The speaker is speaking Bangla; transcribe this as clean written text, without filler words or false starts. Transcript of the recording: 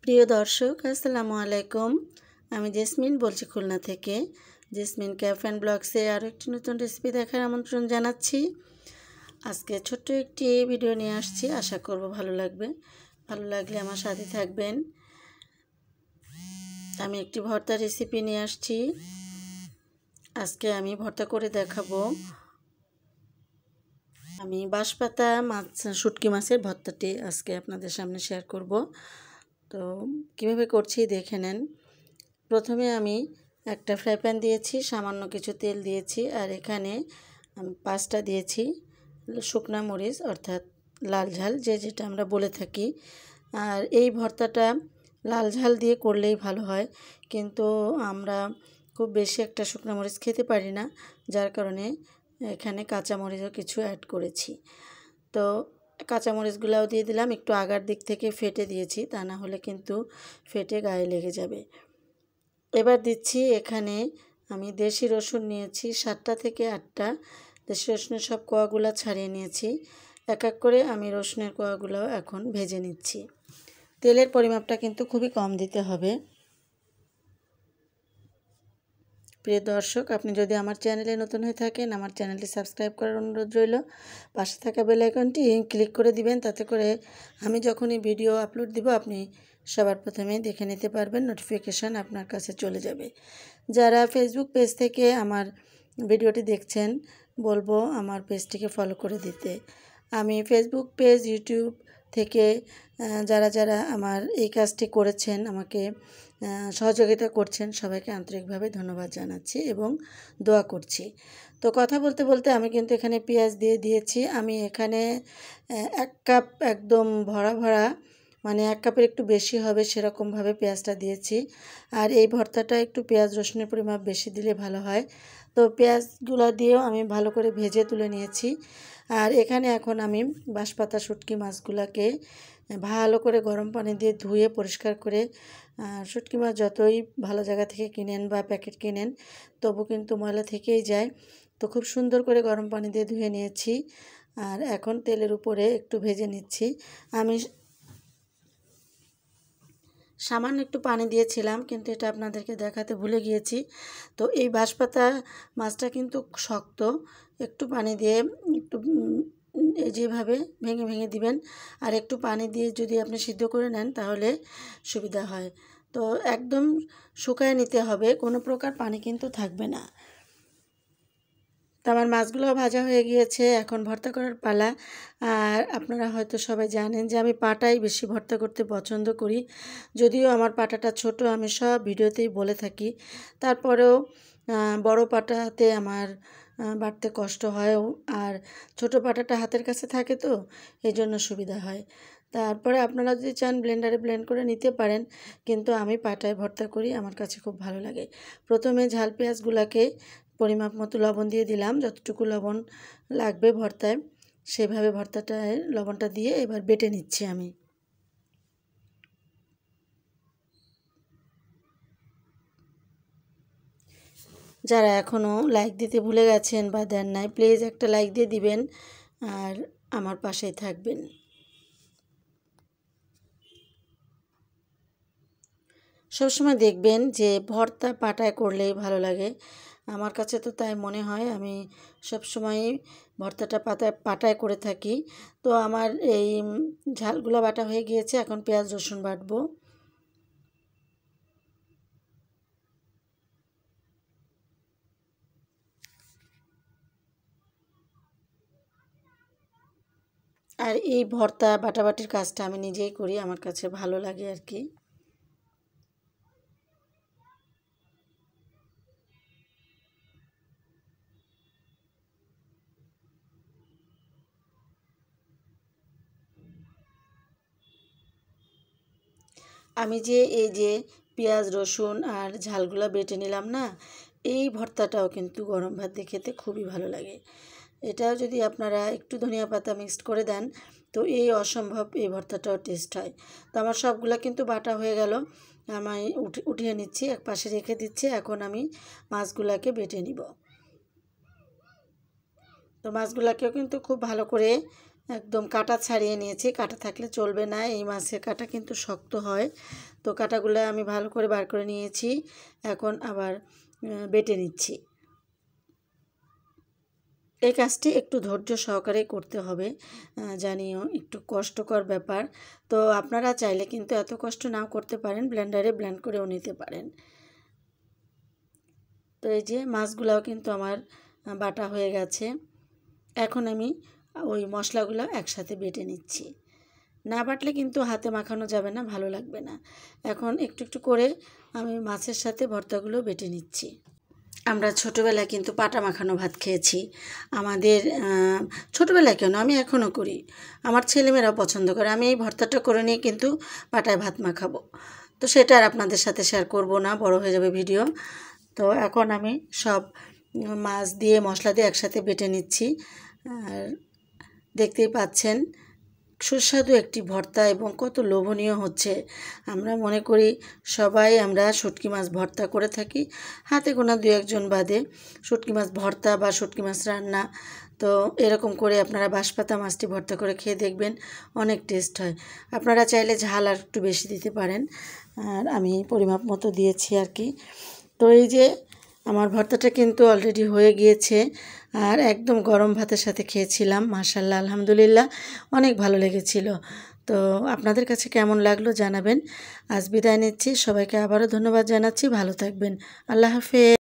প্রিয় দর্শক, আসসালামু আলাইকুম। আমি জেসমিন বলছি খুলনা থেকে। জেসমিন ক্যাফ অ্যান্ড ব্লগসে আরও একটি নতুন রেসিপি দেখার আমন্ত্রণ জানাচ্ছি। আজকে ছোট্ট একটি ভিডিও নিয়ে আসছি, আশা করব ভালো লাগবে। ভালো লাগলে আমার সাথে থাকবেন। আমি একটি ভর্তা রেসিপি নিয়ে আসছি। আজকে আমি ভর্তা করে দেখাবো। আমি বাঁশপাতা মাছ, শুটকি মাছের ভর্তাটি আজকে আপনাদের সামনে শেয়ার করব। তো কীভাবে করছি দেখে নেন। প্রথমে আমি একটা ফ্রাই প্যান দিয়েছি, সামান্য কিছু তেল দিয়েছি, আর এখানে আমি 5টা দিয়েছি শুকনা মরিচ, অর্থাৎ লাল ঝাল, যেটা আমরা বলে থাকি। আর এই ভর্তাটা লাল ঝাল দিয়ে করলেই ভালো হয়, কিন্তু আমরা খুব বেশি একটা শুকনো মরিচ খেতে পারি না, যার কারণে এখানে কাঁচামরিচও কিছু অ্যাড করেছি। তো কাঁচামরিচগুলোও দিয়ে দিলাম, একটু আগার দিক থেকে ফেটে দিয়েছি, তা না হলে কিন্তু ফেটে গায়ে লেগে যাবে। এবার দিচ্ছি এখানে আমি দেশি রসুন নিয়েছি 7টা থেকে 8টা। দেশি রসুনের সব কোয়াগুলো ছাড়িয়ে নিয়েছি। এক এক করে আমি রসুনের কোয়াগুলো এখন ভেজে নিচ্ছি। তেলের পরিমাপটা কিন্তু খুবই কম দিতে হবে। প্রিয় দর্শক, আপনি যদি আমার চ্যানেলে নতুন হয়ে থাকেন, আমার চ্যানেলটি সাবস্ক্রাইব করার অনুরোধ রইল। পাশে থাকা বেল আইকনটি ক্লিক করে দিবেন, তাতে করে আমি যখনই ভিডিও আপলোড দিব আপনি সবার প্রথমেই দেখে নিতে পারবেন, নোটিফিকেশান আপনার কাছে চলে যাবে। যারা ফেসবুক পেজ থেকে আমার ভিডিওটি দেখছেন, বলবো আমার পেজটিকে ফলো করে দিতে। আমি ফেসবুক পেজ, ইউটিউব থেকে যারা আমার এই কাজটি করেছেন, আমাকে সহযোগিতা করছেন, সবাইকে আন্তরিকভাবে ধন্যবাদ জানাচ্ছি এবং দোয়া করছি। তো কথা বলতে বলতে আমি কিন্তু এখানে পেঁয়াজ দিয়ে দিয়েছি। আমি এখানে 1 কাপ একদম ভরা ভরা, মানে 1 কাপের একটু বেশি হবে সেরকমভাবে পেঁয়াজটা দিয়েছি। আর এই ভর্তাটা একটু পেঁয়াজ রসুনের পরিমাপ বেশি দিলে ভালো হয়। তো পেঁয়াজগুলো দিয়েও আমি ভালো করে ভেজে তুলে নিয়েছি। আর এখানে এখন আমি বাঁশপাতা শুটকি মাছগুলোকে ভালো করে গরম পানি দিয়ে ধুয়ে পরিষ্কার করে, শুটকি মাছ যতই ভালো জায়গা থেকে কিনেন বা প্যাকেট কিনেন, তবু কিন্তু ময়লা থেকেই যায়। তো খুব সুন্দর করে গরম পানি দিয়ে ধুয়ে নিয়েছি। আর এখন তেলের উপরে একটু ভেজে নিচ্ছি। আমি সামান্য একটু পানি দিয়েছিলাম, কিন্তু এটা আপনাদেরকে দেখাতে ভুলে গিয়েছি। তো এই বাঁশপাতা মাছটা কিন্তু শক্ত, একটু পানি দিয়ে একটু যেভাবে ভেঙে ভেঙে দিবেন। আর একটু পানি দিয়ে যদি আপনি সিদ্ধ করে নেন তাহলে সুবিধা হয়। তো একদম শুকায় নিতে হবে, কোনো প্রকার পানি কিন্তু থাকবে না। তো আমার মাছগুলো ভাজা হয়ে গিয়েছে, এখন ভর্তা করার পালা। আর আপনারা হয়তো সবাই জানেন যে আমি পাটাই বেশি ভর্তা করতে পছন্দ করি। যদিও আমার পাটাটা ছোট, আমি সব ভিডিওতেই বলে থাকি, তারপরেও বড় পাটাতে আমার বাটতে কষ্ট হয়, আর ছোট পাটাটা হাতের কাছে থাকে, তো এই জন্য সুবিধা হয়। তারপরে আপনারা যদি চান ব্লেন্ডারে ব্লেন্ড করে নিতে পারেন, কিন্তু আমি পাটায় ভর্তা করি, আমার কাছে খুব ভালো লাগে। প্রথমে ঝাল পেঁয়াজগুলোকে পরিমাপ মতো লবণ দিয়ে দিলাম, যতটুকু লবণ লাগবে ভর্তায় সেভাবে ভর্তাটায় লবণটা দিয়ে এবার বেটে নিচ্ছি আমি। যারা এখনও লাইক দিতে ভুলে গেছেন বা দেন নাই, প্লিজ একটা লাইক দিয়ে দিবেন আর আমার পাশেই থাকবেন। সবসময় দেখবেন যে ভর্তা পাটায় করলেই ভালো লাগে, আমার কাছে তো তাই মনে হয়। আমি সবসময়ই ভর্তাটা পাটায় করে থাকি। তো আমার এই ঝালগুলো বাটা হয়ে গিয়েছে, এখন পেঁয়াজ রসুন বাটবো। আর এই ভর্তা বাটাবাটির কাজটা আমি নিজেই করি, আমার কাছে ভালো লাগে আর কি। আমি যে এই যে পেঁয়াজ রসুন আর ঝালগুলো বেটে নিলাম না, এই ভর্তাটাও কিন্তু গরম ভাত দিয়ে খেতে খুবই ভালো লাগে। এটাও যদি আপনারা একটু ধনিয়া পাতা মিক্সড করে দেন, তো এই অসম্ভব এই ভর্তাটাও টেস্ট হয়। তো আমার সবগুলো কিন্তু বাটা হয়ে গেল, আমি উঠিয়ে নিচ্ছি, এক পাশে রেখে দিচ্ছি। এখন আমি মাছগুলোকে বেটে নিব। তো মাছগুলোকেও কিন্তু খুব ভালো করে একদম কাটা ছাড়িয়ে নিয়েছি। কাটা থাকলে চলবে না, এই মাছের কাটা কিন্তু শক্ত হয়। তো কাটাগুলো আমি ভালো করে বার করে নিয়েছি। এখন আবার বেটে নিচ্ছি। এই কাজটি একটু ধৈর্য সহকারে করতে হবে, জানিও একটু কষ্টকর ব্যাপার। তো আপনারা চাইলে কিন্তু এত কষ্ট নাও করতে পারেন, ব্লেন্ডারে ব্লেন্ড করেও নিতে পারেন। তো এই যে মাছগুলাও কিন্তু আমার বাটা হয়ে গেছে। এখন আমি ওই মশলাগুলো একসাথে বেটে নিচ্ছি। না বাটলে কিন্তু হাতে মাখানো যাবে না, ভালো লাগবে না। এখন একটু একটু করে আমি মাছের সাথে ভর্তাগুলো বেটে নিচ্ছি। আমরা ছোটোবেলায় কিন্তু পাটা মাখানো ভাত খেয়েছি। আমাদের ছোটোবেলায় কেন, আমি এখনও করি, আমার ছেলেমেয়েরাও পছন্দ করে। আমি এই ভর্তাটা করে নিয়ে কিন্তু পাটায় ভাত মাখাবো। তো সেটা আর আপনাদের সাথে শেয়ার করব না, বড় হয়ে যাবে ভিডিও। তো এখন আমি সব মাছ দিয়ে মশলা দিয়ে একসাথে বেটে নিচ্ছি। আর দেখতেই পাচ্ছেন সুস্বাদু একটি ভর্তা এবং কত লোভনীয় হচ্ছে। আমরা মনে করি সবাই আমরা শুটকি মাছ ভর্তা করে থাকি, হাতে গোনা দু একজন বাদে। শুটকি মাছ ভর্তা বা শুটকি মাছ রান্না, তো এরকম করে আপনারা বাঁশপাতা মাছটি ভর্তা করে খেয়ে দেখবেন, অনেক টেস্ট হয়। আপনারা চাইলে ঝাল আর একটু বেশি দিতে পারেন, আর আমি পরিমাপ মতো দিয়েছি আর কি। তো এই যে আমার ভর্তাটা কিন্তু অলরেডি হয়ে গিয়েছে, আর একদম গরম ভাতের সাথে খেয়েছিলাম। মাশাআল্লাহ, আলহামদুলিল্লাহ, অনেক ভালো লেগেছিল। তো আপনাদের কাছে কেমন লাগলো জানাবেন। আজ বিদায় নিচ্ছি, সবাইকে আবারও ধন্যবাদ জানাচ্ছি। ভালো থাকবেন, আল্লাহ হাফেজ।